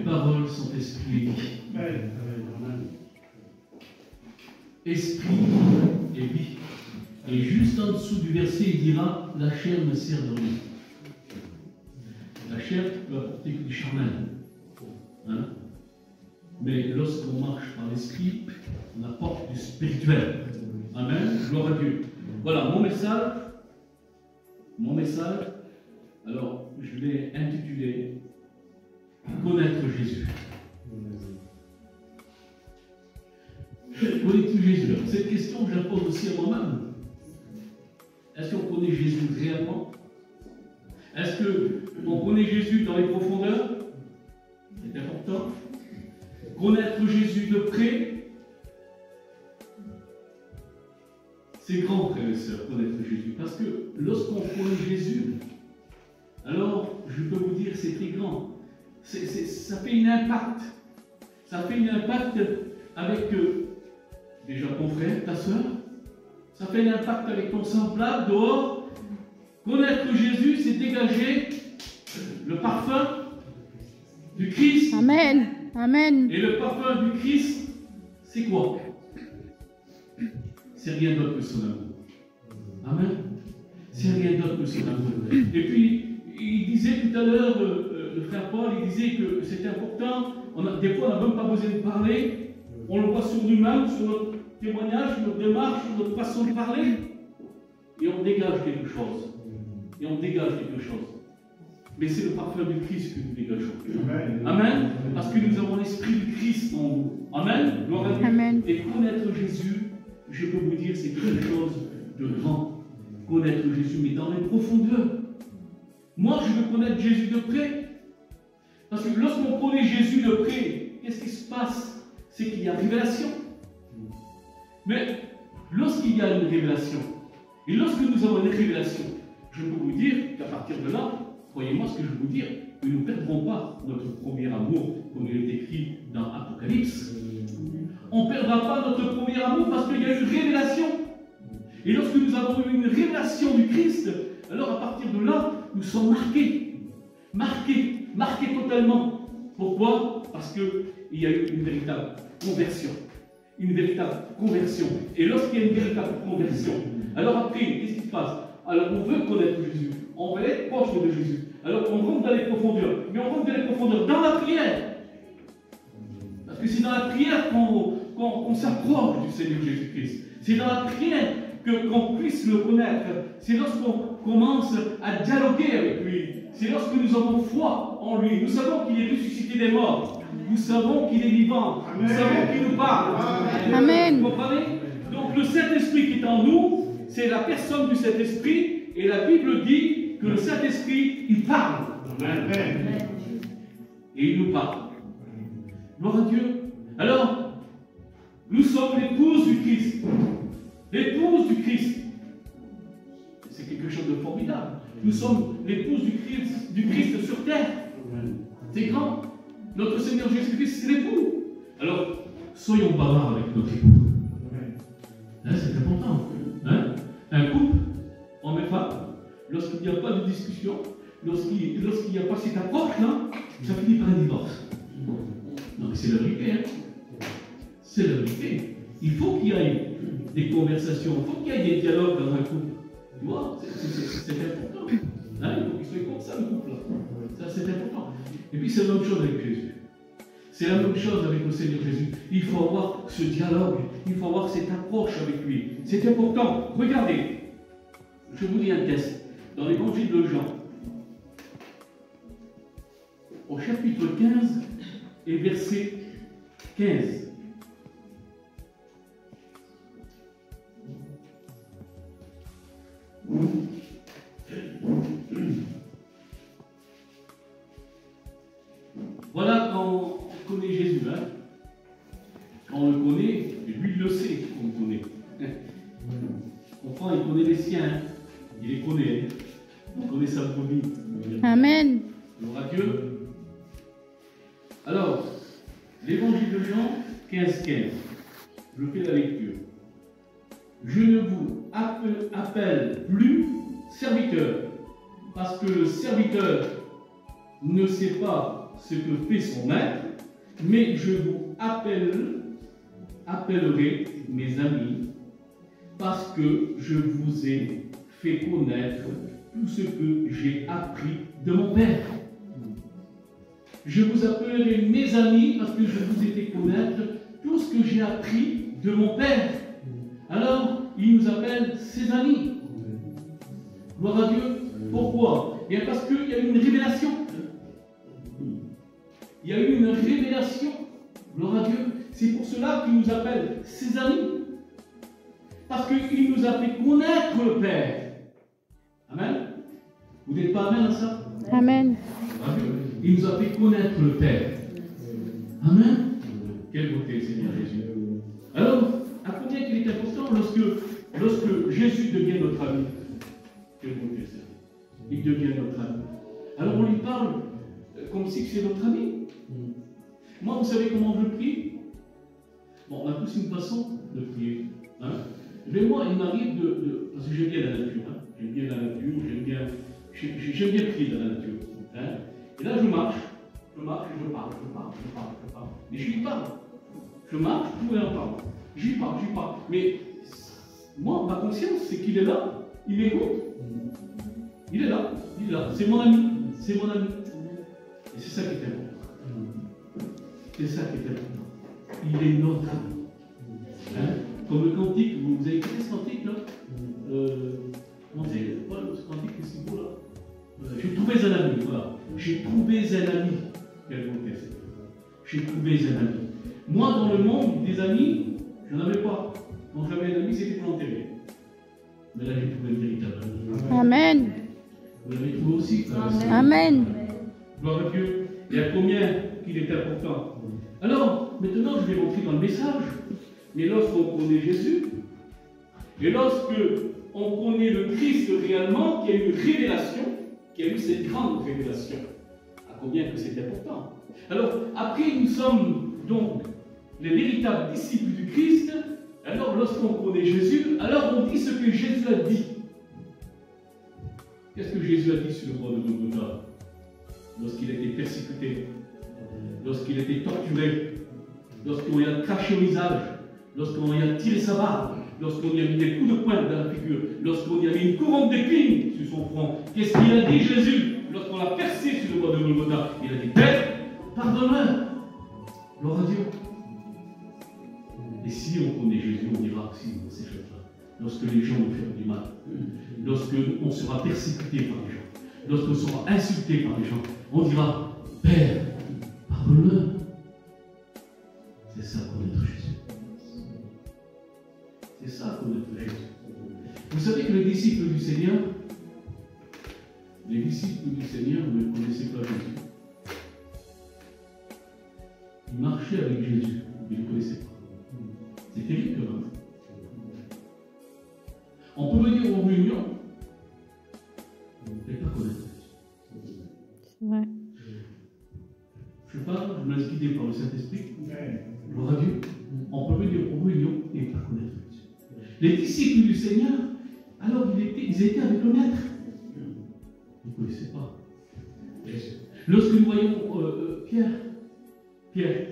paroles sont esprit et vie. Esprit et vie. Et juste en dessous du verset, il dira la chair ne sert de rien. La chair peut apporter que du charnel. Hein? Mais lorsqu'on marche par l'esprit, on apporte du spirituel. Amen. Gloire à Dieu. Voilà mon message. Mon message. Alors, je l'ai intitulé Connaître Jésus. Connais-tu Jésus? Cette question, je la pose aussi à moi-même. Est-ce qu'on connaît Jésus réellement? Est-ce qu'on connaît Jésus dans les profondeurs? C'est important. Connaître Jésus de près, c'est grand, frères et sœurs, connaître Jésus. Parce que lorsqu'on connaît Jésus, alors, je peux vous dire, c'est très grand. Ça fait un impact. Ça fait un impact avec déjà ton frère, ta soeur. Ça fait un impact avec ton semblable dehors. Connaître Jésus, c'est dégager le parfum du Christ. Amen. Amen. Et le parfum du Christ, c'est quoi? C'est rien d'autre que son amour. Amen. C'est rien d'autre que son amour. Et puis, il disait tout à l'heure, le frère Paul, il disait que c'est important. Des fois, on n'a même pas besoin de parler. On le voit sur nous-mêmes, sur notre témoignage, sur notre démarche, sur notre façon de parler. Et on dégage quelque chose. Et on dégage quelque chose. Mais c'est le parfum du Christ que nous dégageons. Amen. Amen. Parce que nous avons l'esprit du Christ en nous. Amen. Gloire à Dieu. Amen. Et connaître Jésus, je peux vous dire, c'est quelque chose de grand. Connaître Jésus, mais dans les profondeurs. Moi, je veux connaître Jésus de près. Parce que lorsqu'on connaît Jésus de près, qu'est-ce qui se passe? C'est qu'il y a révélation. Mais lorsqu'il y a une révélation, et lorsque nous avons une révélation, je peux vous dire qu'à partir de là, croyez-moi ce que je vais vous dire, nous ne perdrons pas notre premier amour, comme il est écrit dans Apocalypse. On ne perdra pas notre premier amour parce qu'il y a une révélation. Et lorsque nous avons eu une révélation du Christ, alors à partir de là, nous sommes marqués. Marqués totalement. Pourquoi? Parce qu'il y a eu une véritable conversion. Une véritable conversion. Et lorsqu'il y a une véritable conversion, alors après, qu'est-ce qui se passe? Alors on veut connaître Jésus. On veut être proche de Jésus. Alors on rentre dans les profondeurs. Mais on rentre dans les profondeurs dans la prière. Parce que c'est dans la prière qu'on s'approche du Seigneur Jésus-Christ. C'est dans la prière qu'on puisse le connaître. C'est lorsqu'on commence à dialoguer avec lui. C'est lorsque nous avons foi en lui. Nous savons qu'il est ressuscité des morts. Nous savons qu'il est vivant. Nous savons qu'il nous parle. Amen. Vous comprenez? Donc le Saint-Esprit qui est en nous, c'est la personne du Saint-Esprit. Et la Bible dit que le Saint-Esprit, il parle. Amen. Et il nous parle. Gloire à Dieu. Alors, nous sommes l'épouse du Christ. L'épouse du Christ. C'est quelque chose de formidable. Nous sommes l'épouse du Christ sur terre. C'est grand. Notre Seigneur Jésus-Christ, c'est l'époux. Alors, soyons bavards avec notre époux. Hein, c'est important. Hein? Un couple, homme et femme, lorsqu'il n'y a pas de discussion, lorsqu'il n'y a pas cette approche-là, ça finit par un divorce. Non, mais c'est la vérité. Hein? C'est la vérité. Il faut qu'il y ait des conversations, il faut qu'il y ait des dialogues dans un couple. Tu vois, c'est important. Hein? Il faut qu'il soit comme ça, le couple. Ça, c'est important. Et puis, c'est la même chose avec Jésus. C'est la même chose avec le Seigneur Jésus. Il faut avoir ce dialogue, il faut avoir cette approche avec lui. C'est important. Regardez, je vous lis un texte dans l'évangile de Jean, au chapitre 15 et verset 15. Voilà quand on connaît Jésus. Hein? Quand on le connaît, et lui il le sait qu'on le connaît. Enfin, il connaît les siens. Hein? Il les connaît. Hein? Il connaît sa brebis. Amen. Gloire à Dieu. Alors, l'évangile de Jean 15-15. Je fais la lecture. Je ne vous appelle plus serviteur, parce que le serviteur ne sait pas ce que fait son maître, mais je vous appellerai mes amis, parce que je vous ai fait connaître tout ce que j'ai appris de mon Père. Je vous appellerai mes amis, parce que je vous ai fait connaître tout ce que j'ai appris de mon Père. Alors, il nous appelle ses amis. Gloire à Dieu. Pourquoi? Bien parce qu'il y a eu une révélation. Il y a eu une révélation. Gloire à Dieu. C'est pour cela qu'il nous appelle ses amis. Parce qu'il nous a fait connaître le Père. Amen. Vous n'êtes pas amen à ça? Amen. Gloire à Dieu. Il nous a fait connaître le Père. Amen. Quelle beauté, Seigneur Jésus. Alors, à combien qu'il est important lorsque Jésus devient notre ami? Quelle beauté, Seigneur. Il devient notre ami. Alors on lui parle comme si c'est notre ami. Moi, vous savez comment je prie? Bon, on a tous une façon de prier. Hein? Mais moi, il m'arrive parce que j'aime bien la nature. Hein? J'aime bien la nature, j'aime bien prier dans la nature. Hein? Et là, je marche, je parle. Mais je lui parle. Je marche, tout est en parle. J'y parle. Mais moi, ma conscience, c'est qu'il est là, il m'écoute. Il est là. C'est mon ami. Et c'est ça qui est important. Il est notre ami. Hein? Comme le cantique, vous avez écouté ce cantique là? Comment c'est? Quoi ce cantique, c'est beau là? J'ai trouvé un ami, voilà. J'ai trouvé un ami. Quel beau texte. J'ai trouvé un ami. Moi, dans le monde des amis, je n'en avais pas. Quand j'avais un ami, c'était pour l'enterrer. Mais là, j'ai trouvé le véritable ami. Amen. Vous l'avez trouvé aussi. Amen. Gloire à Dieu. Et à combien qu'il est important. Alors, maintenant, je vais rentrer dans le message. Mais lorsqu'on connaît Jésus, et lorsque on connaît le Christ réellement, qui a eu une révélation, qui a eu cette grande révélation, à combien que c'est important. Alors, après, nous sommes donc les véritables disciples du Christ. Alors, lorsqu'on connaît Jésus, alors on dit ce que Jésus a dit. Qu'est-ce que Jésus a dit sur le croix de Golgotha? Lorsqu'il a été persécuté, lorsqu'il a été torturé, lorsqu'on lui a craché au visage, lorsqu'on lui a tiré sa barbe, lorsqu'on lui a mis des coups de poing dans la figure, lorsqu'on lui a mis une couronne d'épines sur son front. Qu'est-ce qu'il a dit Jésus lorsqu'on l'a percé sur le croix de Golgotha? Il a dit, Père, pardonne-leur. Gloire à Dieu. Et si on connaît Jésus, on dira aussi ces choses-là. Lorsque les gens nous font du mal, lorsque on sera persécuté par les gens, lorsqu'on sera insulté par les gens, on dira, Père, pardonne-leur. C'est ça connaître Jésus. C'est ça connaître Jésus. Vous savez que les disciples du Seigneur ne connaissaient pas Jésus. Ils marchaient avec Jésus, mais ils ne le connaissaient pas. C'est terrible quand même. On peut venir aux réunions et pas connaître Jésus. C'est vrai. Je parle, je me laisse guider par le Saint-Esprit. Gloire à Dieu. On peut venir aux réunions et pas connaître Jésus. Les disciples du Seigneur, alors ils étaient avec le Maître. Ils ne connaissaient pas. Lorsque nous voyons Pierre,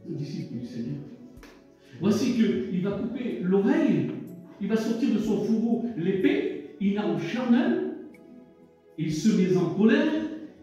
le disciple du Seigneur, voici qu'il va couper l'oreille, il va sortir de son fourreau l'épée, une arme charnelle, il se met en colère,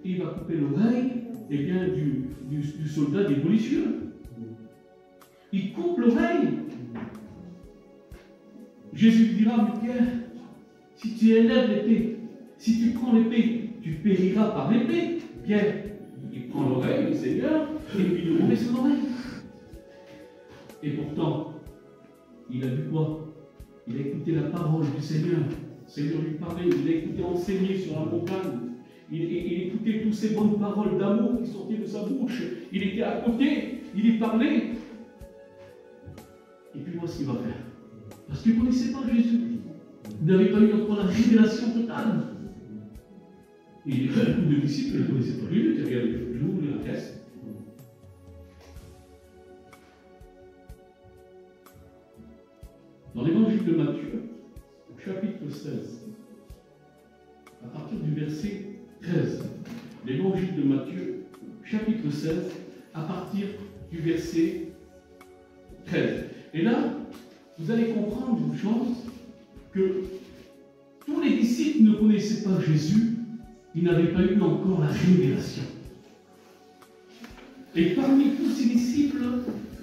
et il va couper l'oreille du soldat démolitieux. Il coupe l'oreille. Jésus lui dira, mais Pierre, si tu élèves l'épée, si tu prends l'épée, tu périras par l'épée. Pierre, il prend l'oreille du Seigneur et il lui remet son oreille. Et pourtant, il a vu quoi? Il a écouté la parole du Seigneur. Le Seigneur lui parlait, il a écouté enseigner sur la montagne. Il écoutait toutes ces bonnes paroles d'amour qui sortaient de sa bouche. Il était à côté, il y parlait. Et puis moi, ce qu'il va faire. Parce qu'il ne connaissait pas Jésus. Il n'avait pas eu encore la révélation totale. Et il y a beaucoup de disciples qui ne connaissaient pas Jésus. Regardez, je vous ouvre la caisse. Dans l'évangile de Matthieu, chapitre 16, à partir du verset 13, l'évangile de Matthieu, chapitre 16, à partir du verset 13. Et là, vous allez comprendre une chose, que tous les disciples ne connaissaient pas Jésus, ils n'avaient pas eu encore la révélation. Et parmi tous ces disciples,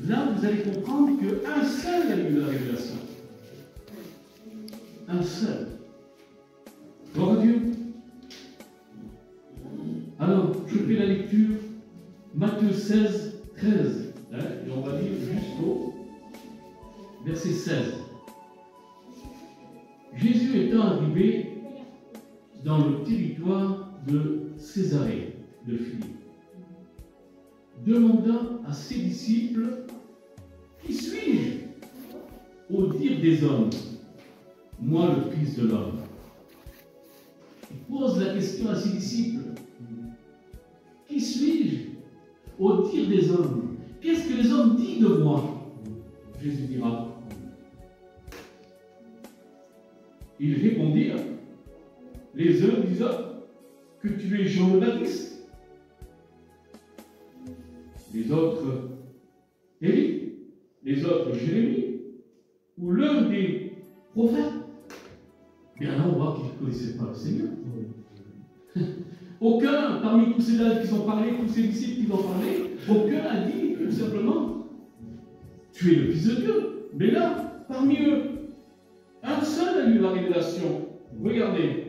là, vous allez comprendre qu'un seul a eu la révélation. Un seul. Gloire à Dieu. Alors, je fais la lecture, Matthieu 16, 13, et on va lire jusqu'au verset 16. Jésus étant arrivé dans le territoire de Césarée de Philippe, demanda à ses disciples, qui suis-je au dire des hommes, moi le Fils de l'homme? Il pose la question à ses disciples, qui suis-je au dire des hommes? Qu'est-ce que les hommes disent de moi? Jésus dira. Ils répondirent, les uns disent que tu es Jean le Baptiste, les autres Élie, les autres Jérémie, ou l'un des prophètes. Bien là, on voit qu'ils ne connaissaient pas le Seigneur. Aucun, parmi tous ces dames qui ont parlé, tous ces disciples qui ont parlé, aucun a dit tout simplement, tu es le Fils de Dieu. Mais là, parmi eux, un seul a eu la révélation. Regardez.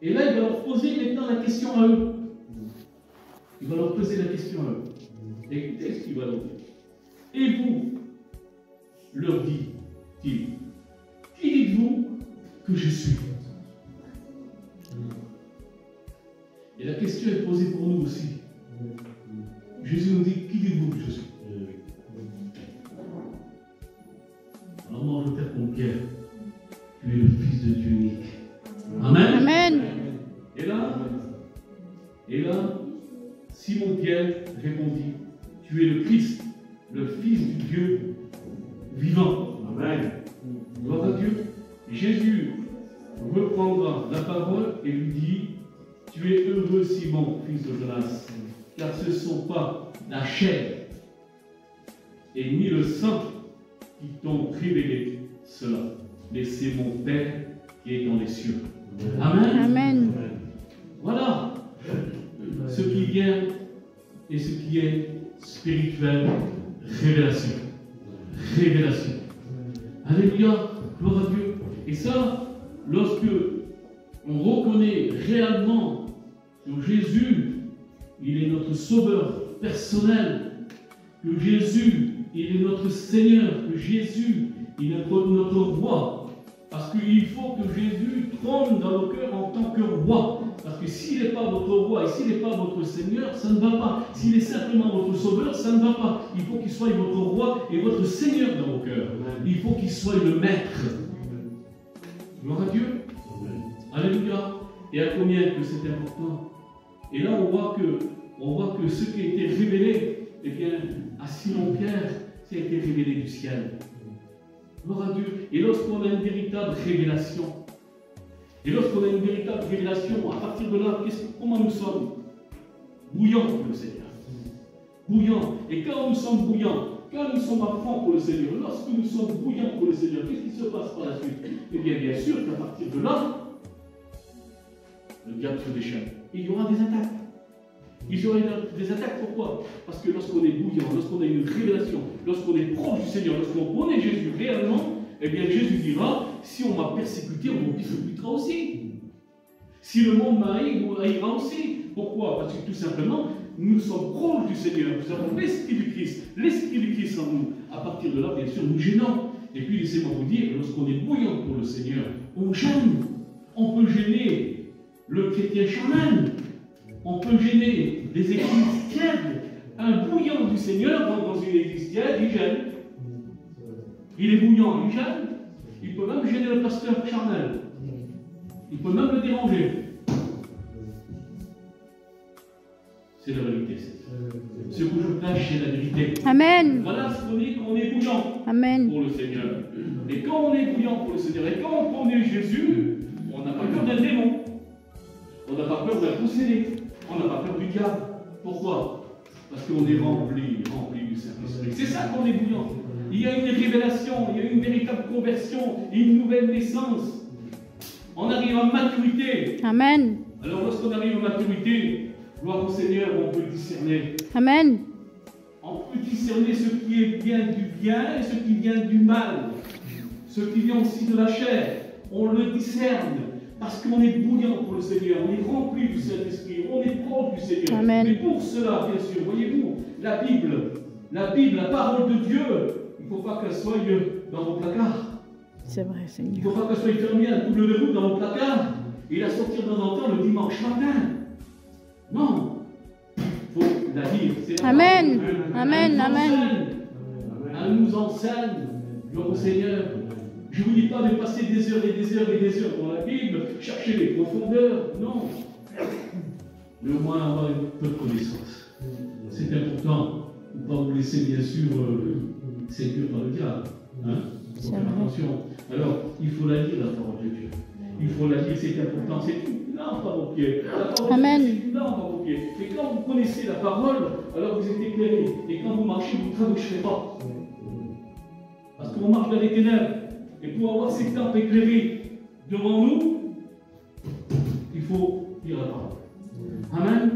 Et là, il va leur poser maintenant la question à eux. Il va leur poser la question à eux. Écoutez ce qu'il va leur dire. Et vous, leur dit-il, qui dites-vous que je suis? Et la question est posée pour nous aussi. Jésus nous dit, qui dites-vous que je suis? Alors moi, je vais faire comme Pierre. Tu es le Fils de Dieu unique. Amen. Amen. Et là, Simon-Pierre répondit, tu es le Christ, le Fils du Dieu vivant. Amen. Gloire à Dieu. Jésus reprendra la parole et lui dit, tu es heureux Simon, fils de Jonas, car ce ne sont pas la chair et ni le sang qui t'ont révélé cela, mais c'est mon Père qui est dans les cieux. Amen. Amen. Voilà ce qui vient et ce qui est spirituel, révélation. Révélation. Alléluia, gloire à Dieu. Et ça, lorsque on reconnaît réellement que Jésus, il est notre sauveur personnel, que Jésus, il est notre Seigneur, que Jésus, il est notre roi. Parce qu'il faut que Jésus trône dans nos cœurs en tant que roi. Parce que s'il n'est pas votre roi et s'il n'est pas votre Seigneur, ça ne va pas. S'il est simplement votre sauveur, ça ne va pas. Il faut qu'il soit votre roi et votre Seigneur dans vos cœurs. Il faut qu'il soit le maître. Gloire à Dieu. Alléluia. Et à combien que c'est important. Et là, on voit que ce qui a été révélé, eh bien, à Simon-Pierre, ça a été révélé du ciel. Gloire à Dieu. Et lorsqu'on a une véritable révélation, à partir de là, comment nous sommes? Bouillants pour le Seigneur. Bouillants. Et quand nous sommes bouillants, quand nous sommes à fond pour le Seigneur, lorsque nous sommes bouillants pour le Seigneur, qu'est-ce qui se passe par la suite? Eh bien sûr qu'à partir de là, le diable se déchaîne. Il y aura des attaques. Il y aura des attaques, pourquoi? Parce que lorsqu'on est bouillant, lorsqu'on a une révélation, lorsqu'on est proche du Seigneur, lorsqu'on connaît Jésus réellement, eh bien Jésus dira, si on m'a persécuté, on me persécutera aussi. Si le monde m'a haï, on haïra aussi. Pourquoi? Parce que tout simplement, nous sommes proches du Seigneur, nous avons l'Esprit du Christ en nous. À partir de là, bien sûr, nous gênons. Et puis, laissez-moi vous dire, lorsqu'on est bouillant pour le Seigneur, on gêne. On peut gêner le chrétien charnel. On peut gêner des églises tièdes. Un bouillant du Seigneur, dans une église tiède, il gêne. Il est bouillant, il gêne. Il peut même gêner le pasteur charnel. Il peut même le déranger. C'est la vérité. Ce que je cache, c'est la vérité. Amen. Voilà ce qu'on dit quand on est bouillant Amen. pour le Seigneur. Et quand on est bouillant pour le Seigneur, et quand on connaît Jésus, on n'a pas peur d'un démon. On n'a pas peur d'un possédé. On n'a pas peur du diable. Pourquoi? Parce qu'on est rempli du Saint-Esprit. C'est ça qu'on est bouillant. Il y a une révélation, il y a une véritable conversion, une nouvelle naissance. On arrive à maturité. Amen. Alors lorsqu'on arrive à maturité, gloire au Seigneur, on peut discerner. Amen. On peut discerner ce qui est bien du bien et ce qui vient du mal. Ce qui vient aussi de la chair. On le discerne. Parce qu'on est bouillant pour le Seigneur, on est rempli du Saint-Esprit, on est propre du Seigneur. Amen. Mais pour cela, bien sûr, voyez-vous, la Bible, la parole de Dieu, il ne faut pas qu'elle soit dans vos placards. C'est vrai, Il ne Seigneur. faut pas qu'elle soit fermée à double verrou dans vos placards et la sortir de temps en temps le dimanche matin. Non. Il faut la lire. C'est la Amen. parole. Amen. Elle nous Amen. enseigne. Elle nous enseigne. Gloire au Seigneur. Je ne vous dis pas de passer des heures et des heures et des heures dans la Bible, chercher les profondeurs, non. Mais au moins avoir un peu de connaissance. C'est important. Il ne faut pas vous laisser, bien sûr, séduire par le diable. Hein? Il faut faire attention. Alors, il faut la lire, la parole de Dieu. Il faut la lire, c'est important. C'est une lampe à vos pieds. La parole Amen. de Dieu, c'est une lampe à vos pieds. Et quand vous connaissez la parole, alors vous êtes éclairés. Et quand vous marchez, vous ne trébucherez pas. Parce qu'on marche dans les ténèbres. Et pour avoir cette lampe éclairée devant nous, il faut lire la parole. Amen.